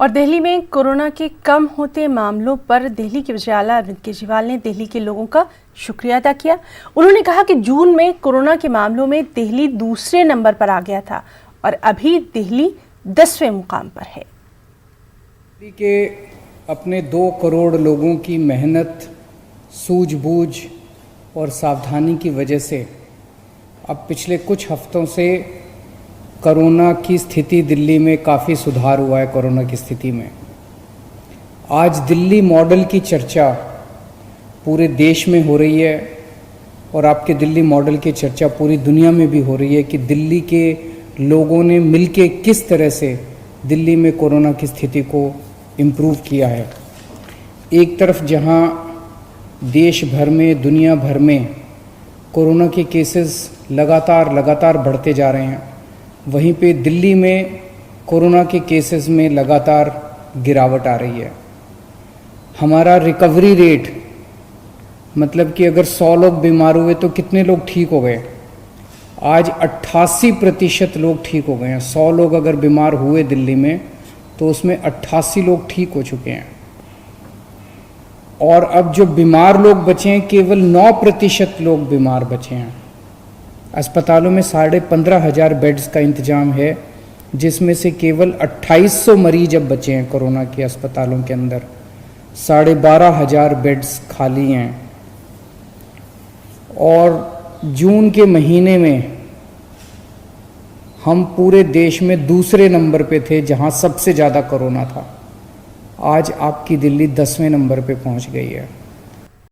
और दिल्ली में कोरोना के कम होते मामलों पर दिल्ली के वज़ीर आला अरविंद केजरीवाल ने दिल्ली के लोगों का शुक्रिया अदा किया। उन्होंने कहा कि जून में कोरोना के मामलों में दिल्ली दूसरे नंबर पर आ गया था और अभी दिल्ली 10वें मुकाम पर है। दिल्ली के अपने 2 करोड़ लोगों की मेहनत, सूझबूझ और सावधानी की वजह से अब पिछले कुछ हफ्तों से कोरोना की स्थिति दिल्ली में काफ़ी सुधार हुआ है। कोरोना की स्थिति में आज दिल्ली मॉडल की चर्चा पूरे देश में हो रही है और आपके दिल्ली मॉडल की चर्चा पूरी दुनिया में भी हो रही है कि दिल्ली के लोगों ने मिलके किस तरह से दिल्ली में कोरोना की स्थिति को इम्प्रूव किया है। एक तरफ जहां देश भर में, दुनिया भर में कोरोना के केसेस लगातार बढ़ते जा रहे हैं, वहीं पे दिल्ली में कोरोना के केसेस में लगातार गिरावट आ रही है। हमारा रिकवरी रेट, मतलब कि अगर 100 लोग बीमार हुए तो कितने लोग ठीक हो गए, आज 88% लोग ठीक हो गए हैं। 100 लोग अगर बीमार हुए दिल्ली में तो उसमें 88 लोग ठीक हो चुके हैं। और अब जो बीमार लोग बचे हैं, केवल 9% लोग बीमार बचे हैं। अस्पतालों में 15,500 बेड्स का इंतजाम है, जिसमें से केवल 2800 मरीज अब बचे हैं कोरोना के अस्पतालों के अंदर। 12,500 बेड्स खाली हैं। और जून के महीने में हम पूरे देश में दूसरे नंबर पे थे जहां सबसे ज़्यादा कोरोना था। आज आपकी दिल्ली 10वें नंबर पे पहुंच गई है।